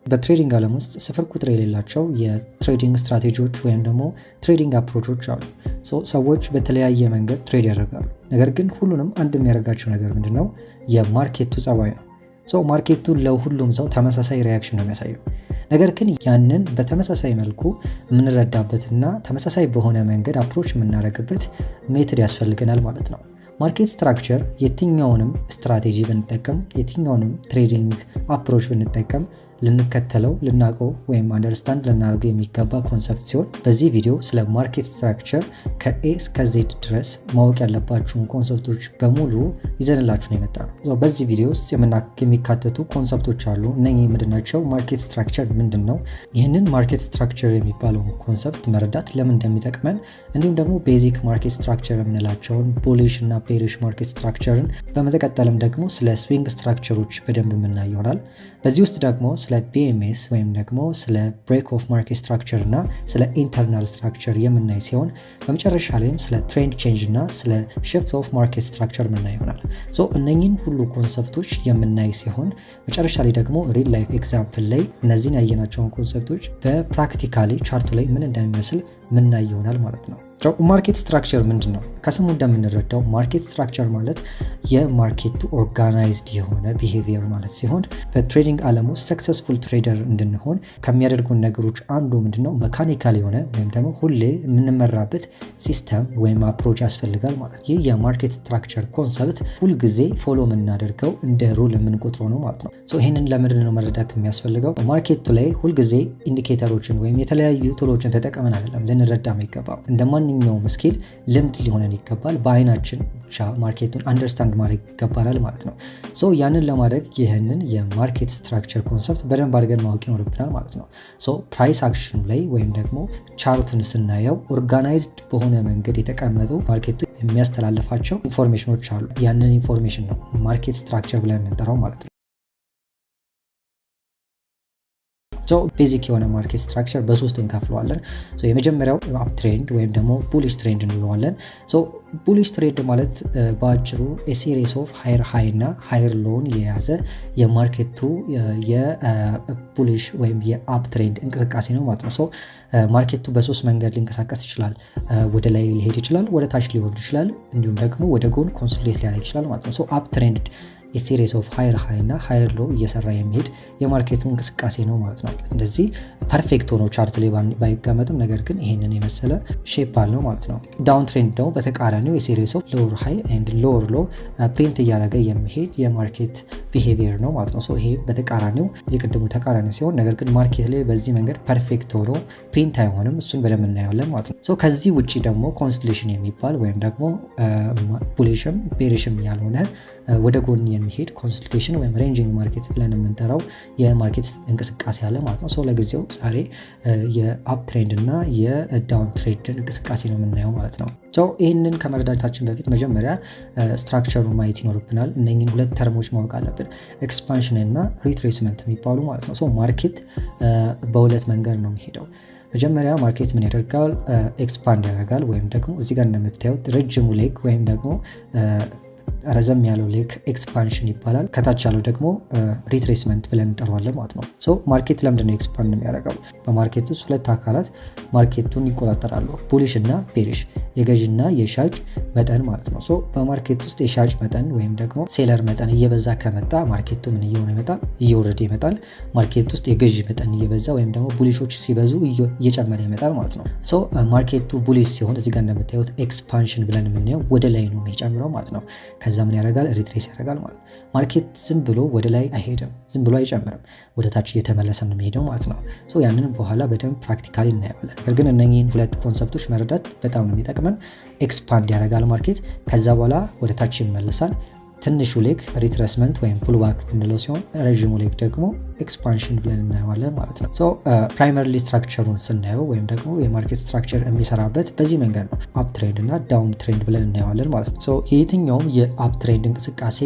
በትሬዲንግ ዓለም ውስጥ ስፍር ቁጥር የሌላቸው የትሬዲንግ ስትራቴጂዎች ወይም ደግሞ ትሬዲንግ አፕሮቾች አሉ። ሰዎች በተለያየ መንገድ ትሬድ ያደርጋሉ። ነገር ግን ሁሉንም አንድ የሚያደርጋቸው ነገር ምንድነው? የማርኬቱ ጸባይ ነው። ማርኬቱ ለሁሉም ሰው ተመሳሳይ ሪያክሽን ነው የሚያሳየው። ነገር ግን ያንን በተመሳሳይ መልኩ የምንረዳበትና ተመሳሳይ በሆነ መንገድ አፕሮች የምናደርግበት ሜትድ ያስፈልገናል ማለት ነው። ማርኬት ስትራክቸር የትኛውንም ስትራቴጂ ብንጠቀም፣ የትኛውንም ትሬዲንግ አፕሮች ብንጠቀም ልንከተለው ልናውቀው ወይም አንደርስታንድ ልናደርገው የሚገባ ኮንሰፕት ሲሆን በዚህ ቪዲዮ ስለ ማርኬት ስትራክቸር ከኤ እስከ ዜድ ድረስ ማወቅ ያለባችሁን ኮንሰፕቶች በሙሉ ይዘንላችሁ ነው የመጣ ነው። በዚህ ቪዲዮ ውስጥ የሚካተቱ ኮንሰፕቶች አሉ። እነኚህ ምንድናቸው? ማርኬት ስትራክቸር ምንድን ነው? ይህንን ማርኬት ስትራክቸር የሚባለውን ኮንሰፕት መረዳት ለምን እንደሚጠቅመን፣ እንዲሁም ደግሞ ቤዚክ ማርኬት ስትራክቸር የምንላቸውን ቡሊሽ እና ቤሪሽ ማርኬት ስትራክቸርን፣ በመቀጠልም ደግሞ ስለ ስዊንግ ስትራክቸሮች በደንብ የምናይ ይሆናል። በዚህ ውስጥ ደግሞ ስለ BMS ወይም ደግሞ ስለ ብሬክ ኦፍ ማርኬት ስትራክቸር እና ስለ ኢንተርናል ስትራክቸር የምናይ ሲሆን በመጨረሻ ላይም ስለ ትሬንድ ቼንጅ እና ስለ ሽፍት ኦፍ ማርኬት ስትራክቸር የምናይ ይሆናል። እነኚህን ሁሉ ኮንሰፕቶች የምናይ ሲሆን መጨረሻ ላይ ደግሞ ሪል ላይፍ ኤግዛምፕል ላይ እነዚህን ያየናቸውን ኮንሰፕቶች በፕራክቲካሊ ቻርቱ ላይ ምን እንደሚመስል ምናይ ይሆናል ማለት ነው። ማርኬት ስትራክቸር ምንድን ነው? ከስሙ እንደምንረዳው ማርኬት ስትራክቸር ማለት የማርኬቱ ኦርጋናይዝድ የሆነ ቢሄቪየር ማለት ሲሆን በትሬዲንግ ዓለም ውስጥ ሰክሰስፉል ትሬደር እንድንሆን ከሚያደርጉን ነገሮች አንዱ ምንድነው? መካኒካል የሆነ ወይም ደግሞ ሁሌ የምንመራበት ሲስተም ወይም አፕሮች ያስፈልጋል ማለት። ይህ የማርኬት ስትራክቸር ኮንሰፕት ሁልጊዜ ፎሎ የምናደርገው እንደ ሩል የምንቆጥረው ነው ማለት ነው። ይህንን ለምንድን ነው መረዳት የሚያስፈልገው? ማርኬቱ ላይ ሁልጊዜ ኢንዲኬተሮችን ወይም የተለያዩ ቱሎችን ተጠቅመን አይደለም ልንረዳ የሚገባው። እንደ ማንኛውም ስኪል ልምድ ሊሆነን ይገባል። በአይናችን ብቻ ማርኬቱን አንደርስታንድ ማድረግ ይገባናል ማለት ነው። ያንን ለማድረግ ይህንን የማርኬት ስትራክቸር ኮንሰፕት በደንብ አድርገን ማወቅ ይኖርብናል ማለት ነው። ፕራይስ አክሽኑ ላይ ወይም ደግሞ ቻርቱን ስናየው ኦርጋናይዝድ በሆነ መንገድ የተቀመጡ ማርኬቱ የሚያስተላልፋቸው ኢንፎርሜሽኖች አሉ። ያንን ኢንፎርሜሽን ነው ማርኬት ስትራክቸር ብለን የምንጠራው ማለት ነው። ቤዚክ የሆነ ማርኬት ስትራክቸር በሶስት እንከፍለዋለን። የመጀመሪያው አፕ ትሬንድ ወይም ደግሞ ቡሊሽ ትሬንድ እንለዋለን። ቡሊሽ ትሬንድ ማለት በአጭሩ ሲሪስ ኦፍ ሃየር ሃይ እና ሃየር ሎውን የያዘ የማርኬቱ የቡሊሽ ወይም የአፕ ትሬንድ እንቅስቃሴ ነው ማለት ነው። ማርኬቱ በሶስት መንገድ ሊንቀሳቀስ ይችላል። ወደ ላይ ሊሄድ ይችላል፣ ወደ ታች ሊወርድ ይችላል፣ እንዲሁም ደግሞ ወደ ጎን ኮንሶሊዴት ሊያደርግ ይችላል ማለት ነው። አፕ ትሬንድ የሲሪስ ኦፍ ሃየር ሃይ እና ሃየር ሎ እየሰራ የሚሄድ የማርኬቱ እንቅስቃሴ ነው ማለት ነው። እንደዚህ ፐርፌክት ሆኖ ቻርት ላይ ባይቀመጥም ነገር ግን ይሄንን የመሰለ ሼፕ አለው ማለት ነው። ዳውን ትሬንድ ደግሞ በተቃራኒው የሲሪስ ኦፍ ሎወር ሃይ ኤንድ ሎወር ሎ ፕሪንት እያደረገ የሚሄድ የማርኬት ቢሄቪየር ነው ማለት ነው። ይሄ በተቃራኒው የቅድሙ ተቃራኒ ሲሆን ነገር ግን ማርኬት ላይ በዚህ መንገድ ፐርፌክት ሆኖ ፕሪንት አይሆንም። እሱን በደንብ እናያለን ማለት ነው። ከዚህ ውጪ ደግሞ ኮንስሌሽን የሚባል ወይም ደግሞ ቡሊሽም ቤሪሽም ያልሆነ ወደ ጎን የሚሄድ ኮንሰልቴሽን ወይም ሬንጂንግ ማርኬት ብለን የምንጠራው የማርኬት እንቅስቃሴ አለ ማለት ነው። ለጊዜው ዛሬ የአፕ ትሬንድ እና የዳውን ትሬንድ እንቅስቃሴ ነው የምናየው ማለት ነው። ይህንን ከመረዳታችን በፊት መጀመሪያ ስትራክቸሩን ማየት ይኖርብናል። እነኝን ሁለት ተርሞች ማወቅ አለብን፣ ኤክስፓንሽን እና ሪትሬስመንት የሚባሉ ማለት ነው። ማርኬት በሁለት መንገድ ነው የሚሄደው። መጀመሪያ ማርኬት ምን ያደርጋል? ኤክስፓንድ ያደርጋል ወይም ደግሞ እዚህ ጋር እንደምታዩት ረጅሙ ሌግ ወይም ደግሞ ረዘም ያለው ሌግ ኤክስፓንሽን ይባላል። ከታች ያለው ደግሞ ሪትሬስመንት ብለን እንጠራዋለን ማለት ነው። ማርኬት ለምንድን ነው ኤክስፓንድ የሚያደርገው? በማርኬት ውስጥ ሁለት አካላት ማርኬቱን ይቆጣጠራሉ፣ ቡሊሽ እና ቤሪሽ፣ የገዥና የሻጭ መጠን ማለት ነው። በማርኬት ውስጥ የሻጭ መጠን ወይም ደግሞ ሴለር መጠን እየበዛ ከመጣ ማርኬቱ ምን እየሆነ ይመጣል? እየወረደ ይመጣል። ማርኬት ውስጥ የገዥ መጠን እየበዛ ወይም ደግሞ ቡሊሾች ሲበዙ እየጨመረ ይመጣል ማለት ነው። ማርኬቱ ቡሊሽ ሲሆን እዚህ ጋር እንደምታዩት ኤክስፓንሽን ብለን የምናየው ወደ ላይ ነው የሚጨምረው ማለት ነው። ከዛ ምን ያደርጋል? ሪትሬስ ያደርጋል ማለት ነው። ማርኬት ዝም ብሎ ወደ ላይ አይሄድም፣ ዝም ብሎ አይጨምርም፣ ወደ ታች እየተመለሰ ነው የሚሄደው ማለት ነው። ያንን በኋላ በደንብ ፕራክቲካሊ እናየዋለን። ነገር ግን እነኚህን ሁለት ኮንሰፕቶች መረዳት በጣም ነው የሚጠቅመን። ኤክስፓንድ ያደርጋል ማርኬት፣ ከዛ በኋላ ወደ ታች ይመለሳል። ትንሹ ሌግ ሪትሬስመንት ወይም ፑልባክ ብንለው ሲሆን ረዥሙ ሌግ ደግሞ ኤክስፓንሽን ብለን እናየዋለን ማለት ነው። ፕራይመሪሊ ስትራክቸሩን ስናየው ወይም ደግሞ የማርኬት ስትራክቸር የሚሰራበት በዚህ መንገድ ነው። አፕ ትሬንድ እና ዳውን ትሬንድ ብለን እናየዋለን ማለት ነው። የየትኛውም የአፕ ትሬንድ እንቅስቃሴ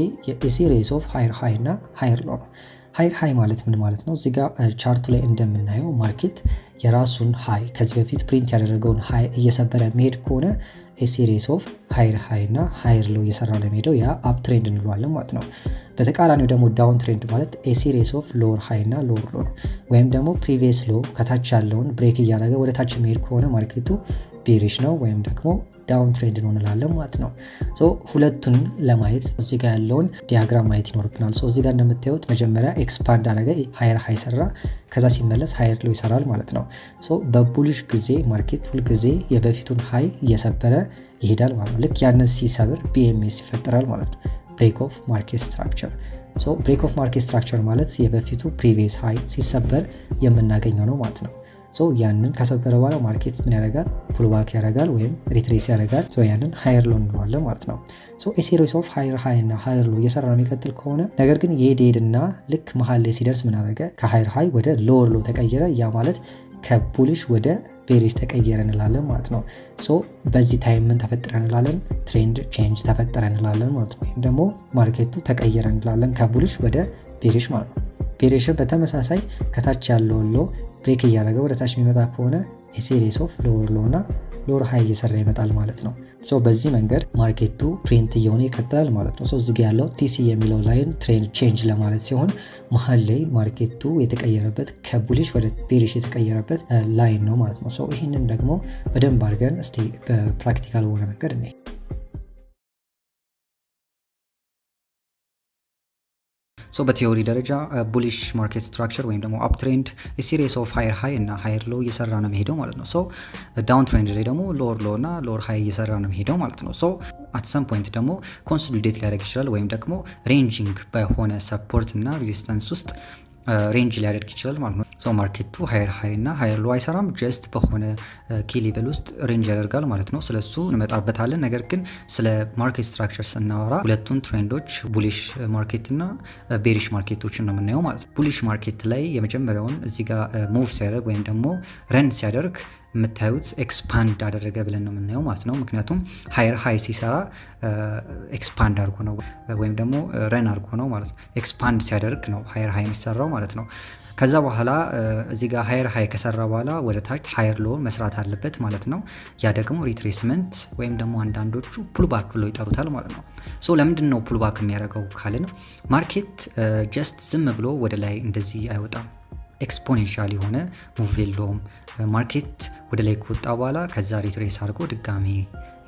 የሲሪስ ኦፍ ሃየር ሃይ እና ሃየር ሎ ነው። ሃየር ሃይ ማለት ምን ማለት ነው? እዚህ ጋር ቻርቱ ላይ እንደምናየው ማርኬት የራሱን ሃይ ከዚህ በፊት ፕሪንት ያደረገውን ሃይ እየሰበረ የሚሄድ ከሆነ ሲሪስ ኦፍ ሃየር ሃይ እና ሃየር ሎ እየሰራ ነው የሚሄደው፣ ያ አፕ ትሬንድ እንለዋለን ማለት ነው። በተቃራኒው ደግሞ ዳውን ትሬንድ ማለት ሲሪስ ኦፍ ሎወር ሃይ እና ሎወር ሎ ነው። ወይም ደግሞ ፕሪቪየስ ሎ ከታች ያለውን ብሬክ እያደረገ ወደ ታች የሚሄድ ከሆነ ማርኬቱ ቤሪሽ ነው ወይም ደግሞ ዳውን ትሬንድ ነው እንላለን ማለት ነው። ሁለቱን ለማየት እዚህ ጋር ያለውን ዲያግራም ማየት ይኖርብናል። እዚህ ጋር እንደምታዩት መጀመሪያ ኤክስፓንድ አደረገ፣ ሃየር ሃይ ሰራ፣ ከዛ ሲመለስ ሃየር ሎ ይሰራል ማለት ነው። በቡሊሽ ጊዜ ማርኬት ሁልጊዜ የበፊቱን ሃይ እየሰበረ ይሄዳል ማለት ነው። ልክ ያንን ሲሰብር BMS ይፈጠራል ማለት ነው፣ ብሬክ ኦፍ ማርኬት ስትራክቸር። ብሬክ ኦፍ ማርኬት ስትራክቸር ማለት የበፊቱ ፕሪቪየስ ሃይ ሲሰበር የምናገኘው ነው ማለት ነው። ያንን ከሰበረ በኋላ ማርኬት ምን ያደርጋል? ፑልባክ ያደርጋል ወይም ሪትሬስ ያደርጋል። ያንን ሃየር ሎ እንለዋለን ማለት ነው። ሲሪስ ኦፍ ሃየር ሃይ እና ሃየር ሎ እየሰራ የሚቀጥል ከሆነ ነገር ግን የሄድና ልክ መሀል ላይ ሲደርስ ምን አደረገ? ከሃየር ሃይ ወደ ሎወር ሎ ተቀየረ። ያ ማለት ከቡሊሽ ወደ ቤሪሽ ተቀየረ እንላለን ማለት ነው። በዚህ ታይም ምን ተፈጠረ እንላለን? ትሬንድ ቼንጅ ተፈጠረ እንላለን ማለት ነው። ወይም ደግሞ ማርኬቱ ተቀየረ እንላለን ከቡሊሽ ወደ ቤሪሽ ማለት ነው። ቤሪሽን በተመሳሳይ ከታች ያለውን ሎ ብሬክ እያደረገ ወደ ታች የሚመጣ ከሆነ ሲሪስ ኦፍ ሎወር ሎ እና ሎወር ሃይ እየሰራ ይመጣል ማለት ነው። በዚህ መንገድ ማርኬቱ ፕሪንት እየሆነ ይቀጥላል ማለት ነው። እዚህ ጋር ያለው TC የሚለው ላይን ትሬንድ ቼንጅ ለማለት ሲሆን መሀል ላይ ማርኬቱ የተቀየረበት ከቡሊሽ ወደ ቤሪሽ የተቀየረበት ላይን ነው ማለት ነው። ይህንን ደግሞ በደንብ አድርገን እስቲ በፕራክቲካል በሆነ መንገድ እኔ በቲዮሪ ደረጃ ቡሊሽ ማርኬት ስትራክቸር ወይም ደግሞ አፕ ትሬንድ ሲሪስ ኦፍ ሃየር ሃይ እና ሃየር ሎ እየሰራ ነው የሚሄደው ማለት ነው። ዳውን ትሬንድ ላይ ደግሞ ሎወር ሎ እና ሎወር ሃይ እየሰራ ነው የሚሄደው ማለት ነው። አት ሰም ፖይንት ደግሞ ኮንሶሊዴት ሊያደርግ ይችላል ወይም ደግሞ ሬንጂንግ በሆነ ሰፖርት እና ሬዚስታንስ ውስጥ ሬንጅ ሊያደርግ ይችላል ማለት ነው። ማርኬቱ ሃየር ሃይ እና ሃየር ሎ አይሰራም፣ ጀስት በሆነ ኪ ሌቨል ውስጥ ሬንጅ ያደርጋል ማለት ነው። ስለሱ እንመጣበታለን። ነገር ግን ስለ ማርኬት ስትራክቸር ስናወራ ሁለቱን ትሬንዶች ቡሊሽ ማርኬት እና ቤሪሽ ማርኬቶችን ነው የምናየው ማለት ነው። ቡሊሽ ማርኬት ላይ የመጀመሪያውን እዚህ ጋር ሙቭ ሲያደርግ ወይም ደግሞ ረን ሲያደርግ የምታዩት ኤክስፓንድ አደረገ ብለን ነው የምናየው ማለት ነው። ምክንያቱም ሃየር ሃይ ሲሰራ ኤክስፓንድ አድርጎ ነው ወይም ደግሞ ረን አድርጎ ነው ማለት ነው። ኤክስፓንድ ሲያደርግ ነው ሃየር ሃይ የሚሰራው ማለት ነው። ከዛ በኋላ እዚህ ጋር ሃየር ሃይ ከሰራ በኋላ ወደ ታች ሃየር ሎ መስራት አለበት ማለት ነው። ያ ደግሞ ሪትሬስመንት ወይም ደግሞ አንዳንዶቹ ፑልባክ ብሎ ይጠሩታል ማለት ነው። ለምንድን ነው ፑልባክ የሚያደርገው ካልን ማርኬት ጀስት ዝም ብሎ ወደ ላይ እንደዚህ አይወጣም። ኤክስፖኔንሻል የሆነ ሙቭ የለውም። ማርኬት ወደ ላይ ከወጣ በኋላ ከዛ ሪትሬስ አድርጎ ድጋሚ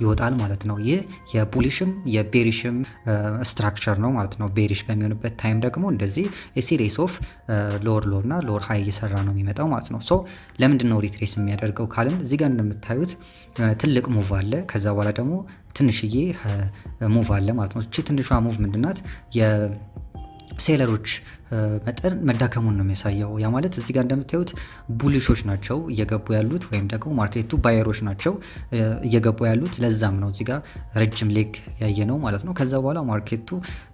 ይወጣል ማለት ነው። ይህ የቡሊሽም የቤሪሽም ስትራክቸር ነው ማለት ነው። ቤሪሽ በሚሆንበት ታይም ደግሞ እንደዚህ ሲሪስ ኦፍ ሎወር ሎ እና ሎወር ሃይ እየሰራ ነው የሚመጣው ማለት ነው። ለምንድን ነው ሪትሬስ የሚያደርገው ካልን እዚህ ጋር እንደምታዩት የሆነ ትልቅ ሙቭ አለ። ከዛ በኋላ ደግሞ ትንሽዬ ሙቭ አለ ማለት ነው። እቺ ትንሿ ሙቭ ምንድናት? ሴለሮች መጠን መዳከሙን ነው የሚያሳየው። ያ ማለት እዚህ ጋር እንደምታዩት ቡሊሾች ናቸው እየገቡ ያሉት ወይም ደግሞ ማርኬቱ ባየሮች ናቸው እየገቡ ያሉት። ለዛም ነው እዚህ ጋር ረጅም ሌግ ያየ ነው ማለት ነው። ከዛ በኋላ ማርኬቱ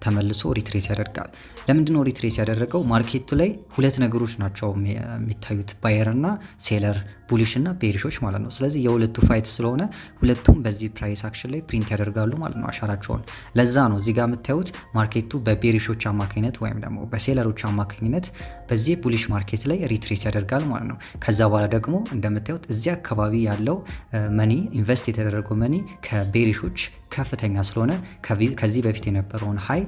ተመልሶ ሪትሬስ ያደርጋል። ለምንድን ነው ሪትሬስ ያደረገው? ማርኬቱ ላይ ሁለት ነገሮች ናቸው የሚታዩት፣ ባየር እና ሴለር፣ ቡሊሽ እና ቤሪሾች ማለት ነው። ስለዚህ የሁለቱ ፋይት ስለሆነ ሁለቱም በዚህ ፕራይስ አክሽን ላይ ፕሪንት ያደርጋሉ ማለት ነው አሻራቸውን። ለዛ ነው እዚህ ጋር የምታዩት ማርኬቱ በቤሪሾች አማካኝነት ወይም ደግሞ በሴለሮች አማካኝነት በዚህ ቡሊሽ ማርኬት ላይ ሪትሬስ ያደርጋል ማለት ነው። ከዛ በኋላ ደግሞ እንደምታዩት እዚህ አካባቢ ያለው መኒ ኢንቨስት የተደረገው መኒ ከቤሪሾች ከፍተኛ ስለሆነ ከዚህ በፊት የነበረውን ሃይ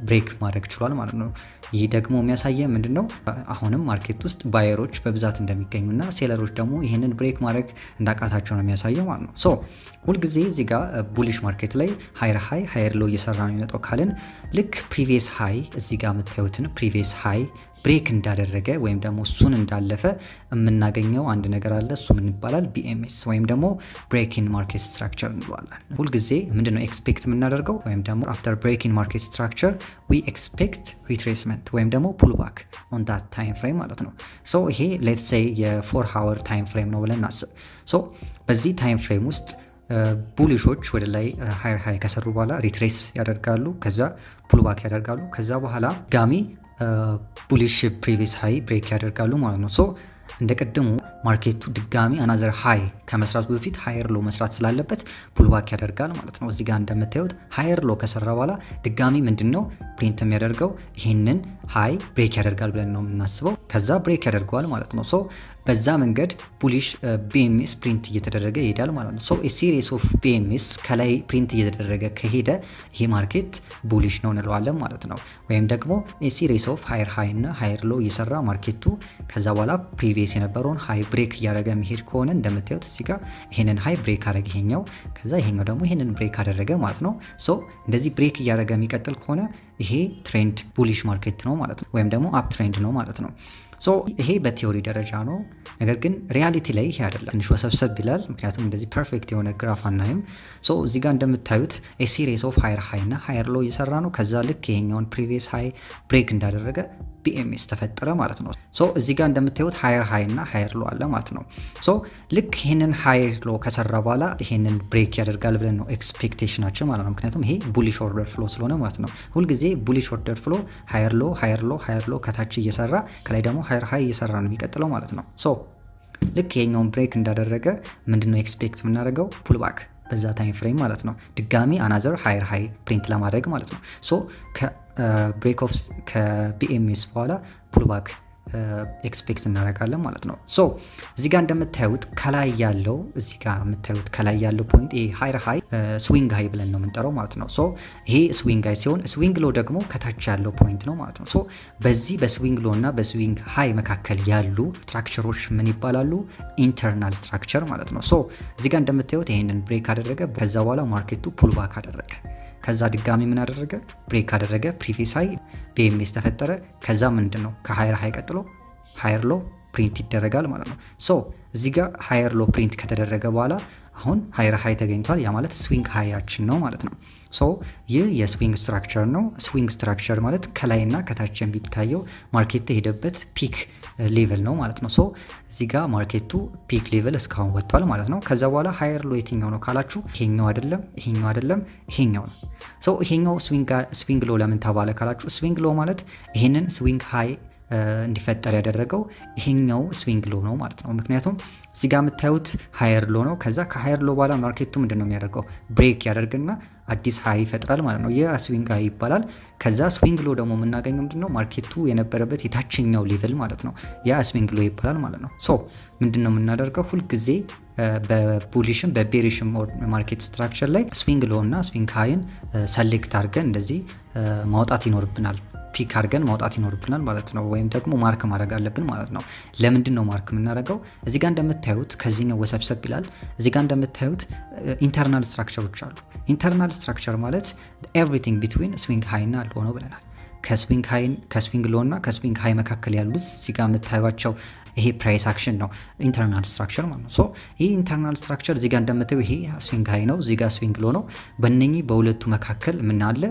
ብሬክ ማድረግ ችሏል ማለት ነው። ይህ ደግሞ የሚያሳየ ምንድነው? አሁንም ማርኬት ውስጥ ባየሮች በብዛት እንደሚገኙና ሴለሮች ደግሞ ይህንን ብሬክ ማድረግ እንዳቃታቸው ነው የሚያሳየው ማለት ነው። ሁልጊዜ እዚህ ጋር ቡሊሽ ማርኬት ላይ ሃየር ሃይ ሃየር ሎ እየሰራ ነው የሚመጣው ካልን ልክ ፕሪቪየስ ሃይ እዚህ ጋር የምታዩትን ፕሪቪየስ ሃይ ብሬክ እንዳደረገ ወይም ደግሞ እሱን እንዳለፈ የምናገኘው አንድ ነገር አለ። እሱ ምን ይባላል? BMS ወይም ደግሞ ብሬኪንግ ማርኬት ስትራክቸር እንለዋለን። ሁልጊዜ ምንድነው ኤክስፔክት የምናደርገው? ወይም ደግሞ አፍተር ብሬኪንግ ማርኬት ስትራክቸር ዊ ኤክስፔክት ሪትሬስመንት ወይም ደግሞ ፑልባክ ኦን ዳት ታይም ፍሬም ማለት ነው። ይሄ ሌትስ ሴይ የ4 ሃወር ታይም ፍሬም ነው ብለን እናስብ። በዚህ ታይም ፍሬም ውስጥ ቡሊሾች ወደ ላይ ሃየር ሃይ ከሰሩ በኋላ ሪትሬስ ያደርጋሉ፣ ከዛ ፑልባክ ያደርጋሉ፣ ከዛ በኋላ ጋሚ ቡሊሽ ፕሪቪየስ ሃይ ብሬክ ያደርጋሉ ማለት ነው። እንደ ቀደሙ ማርኬቱ ድጋሚ አናዘር ሃይ ከመስራቱ በፊት ሃየር ሎ መስራት ስላለበት ፑልባክ ያደርጋል ማለት ነው። እዚህ ጋር እንደምታዩት ሃየር ሎ ከሰራ በኋላ ድጋሚ ምንድነው ፕሪንት የሚያደርገው? ይህንን ሃይ ብሬክ ያደርጋል ብለን ነው የምናስበው። ከዛ ብሬክ ያደርገዋል ማለት ነው። ሶ በዛ መንገድ ቡሊሽ ቢኤምኤስ ፕሪንት እየተደረገ ይሄዳል ማለት ነው። ሶ ሲሪስ ኦፍ ቢኤምኤስ ከላይ ፕሪንት እየተደረገ ከሄደ ይሄ ማርኬት ቡሊሽ ነው እንለዋለን ማለት ነው። ወይም ደግሞ ሲሪስ ኦፍ ሃየር ሃይ እና ሃየር ሎ እየሰራ ማርኬቱ ከዛ በኋላ ፕሪቪየስ የነበረውን ሃይ ብሬክ እያደረገ መሄድ ከሆነ እንደምታዩት እዚህ ጋር ይሄንን ሃይ ብሬክ አደረገ ይሄኛው፣ ከዛ ይሄኛው ደግሞ ይሄንን ብሬክ አደረገ ማለት ነው። ሶ እንደዚህ ብሬክ እያደረገ የሚቀጥል ከሆነ ይሄ ትሬንድ ቡሊሽ ማርኬት ነው ማለት ነው፣ ወይም ደግሞ አፕ ትሬንድ ነው ማለት ነው። ሶ ይሄ በቲዮሪ ደረጃ ነው። ነገር ግን ሪያሊቲ ላይ ይሄ አይደለም፣ ትንሽ ወሰብሰብ ይላል። ምክንያቱም እንደዚህ ፐርፌክት የሆነ ግራፍ አናይም። ሶ እዚህ ጋር እንደምታዩት ሲሪስ ኦፍ ሃየር ሃይ እና ሃየር ሎ እየሰራ ነው። ከዛ ልክ ይሄኛውን ፕሪቪየስ ሃይ ብሬክ እንዳደረገ ቢኤምኤስ ተፈጠረ ማለት ነው። ሶ እዚህ ጋር እንደምታዩት ሃየር ሃይ እና ሃየር ሎ አለ ማለት ነው። ሶ ልክ ይሄንን ሃየር ሎ ከሰራ በኋላ ይሄንን ብሬክ ያደርጋል ብለን ነው ኤክስፔክቴሽናችን ማለት ነው። ምክንያቱም ይሄ ቡሊሽ ኦርደር ፍሎ ስለሆነ ማለት ነው። ሁልጊዜ ቡሊሽ ኦርደር ፍሎ ሃየር ሎ ሃየር ሎ ሃየር ሎ ከታች እየሰራ ከላይ ደግሞ ሃየር ሃይ እየሰራ ነው የሚቀጥለው ማለት ነው። ሶ ልክ ይሄኛውን ብሬክ እንዳደረገ ምንድነው ኤክስፔክት የምናደርገው? ፑልባክ በዛ ታይም ፍሬም ማለት ነው። ድጋሚ አናዘር ሃየር ሃይ ፕሪንት ለማድረግ ማለት ነው። ሶ ብሬክ ኦፍ ከቢኤምኤስ በኋላ ፑልባክ ኤክስፔክት እናደርጋለን ማለት ነው። ሶ እዚህ ጋር እንደምታዩት ከላይ ያለው እዚህ ጋር የምታዩት ከላይ ያለው ፖይንት ይሄ ሃየር ሃይ ስዊንግ ሃይ ብለን ነው የምንጠራው ማለት ነው። ሶ ይሄ ስዊንግ ሃይ ሲሆን ስዊንግ ሎ ደግሞ ከታች ያለው ፖይንት ነው ማለት ነው። ሶ በዚህ በስዊንግ ሎ እና በስዊንግ ሃይ መካከል ያሉ ስትራክቸሮች ምን ይባላሉ? ኢንተርናል ስትራክቸር ማለት ነው። ሶ እዚህ ጋር እንደምታዩት ይሄንን ብሬክ አደረገ። ከዛ በኋላ ማርኬቱ ፑልባክ አደረገ። ከዛ ድጋሚ ምን አደረገ? ብሬክ አደረገ። ፕሪቪየስ ሃይ ቢኤምኤስ ተፈጠረ። ከዛ ምንድን ነው ከሃየር ሃይ ቀጥሎ ሃየር ሎ ፕሪንት ይደረጋል ማለት ነው። ሶ እዚህ ጋር ሃየር ሎ ፕሪንት ከተደረገ በኋላ አሁን ሃየር ሃይ ተገኝቷል። ያ ማለት ስዊንግ ሃያችን ነው ማለት ነው። ሶ ይህ የስዊንግ ስትራክቸር ነው። ስዊንግ ስትራክቸር ማለት ከላይና ከታች የሚታየው ማርኬቱ የሄደበት ፒክ ሌቭል ነው ማለት ነው። ሶ እዚህ ጋር ማርኬቱ ፒክ ሌቭል እስካሁን ወጥቷል ማለት ነው። ከዛ በኋላ ሃየር ሎ የትኛው ነው ካላችሁ ይሄኛው አይደለም፣ ይሄኛው አይደለም፣ ይሄኛው ነው። ሶ ይሄኛው ስዊንግ ሎ ለምን ተባለ ካላችሁ ስዊንግ ሎ ማለት ይሄንን ስዊንግ ሃይ እንዲፈጠር ያደረገው ይሄኛው ስዊንግ ሎ ነው ማለት ነው። ምክንያቱም እዚህ ጋር የምታዩት ሃየር ሎ ነው። ከዛ ከሃየር ሎ በኋላ ማርኬቱ ምንድነው የሚያደርገው? ብሬክ ያደርግና አዲስ ሃይ ይፈጥራል ማለት ነው። ይህ ስዊንግ ሃይ ይባላል። ከዛ ስዊንግ ሎ ደግሞ የምናገኘው ምንድነው? ማርኬቱ የነበረበት የታችኛው ሌቭል ማለት ነው። ያ ስዊንግ ሎ ይባላል ማለት ነው። ሶ ምንድነው የምናደርገው? ሁልጊዜ በቡሊሽም በቤሪሽም ማርኬት ስትራክቸር ላይ ስዊንግ ሎ እና ስዊንግ ሃይን ሰሌክት አድርገን እንደዚህ ማውጣት ይኖርብናል። ፒክ አድርገን ማውጣት ይኖርብናል ማለት ነው። ወይም ደግሞ ማርክ ማድረግ አለብን ማለት ነው። ለምንድን ነው ማርክ የምናደርገው? እዚህ ጋር እንደምታዩት ከዚህኛው ወሰብሰብ ይላል። እዚህ ጋር እንደምታዩት ኢንተርናል ስትራክቸሮች አሉ። ኢንተርናል ስትራክቸር ማለት ኤቭሪቲንግ ቢትዊን ስዊንግ ሃይ እና ሎ ነው ብለናል። ከስዊንግ ሎ እና ከስዊንግ ሃይ መካከል ያሉት እዚህ ጋር የምታዩቸው ይሄ ፕራይስ አክሽን ነው ኢንተርናል ስትራክቸር ማለት ነው። ሶ ይሄ ኢንተርናል ስትራክቸር እዚህ ጋር እንደምታዩ ይሄ ስዊንግ ሃይ ነው፣ እዚህ ጋር ስዊንግ ሎ ነው። በእነኚህ በሁለቱ መካከል ምን አለ?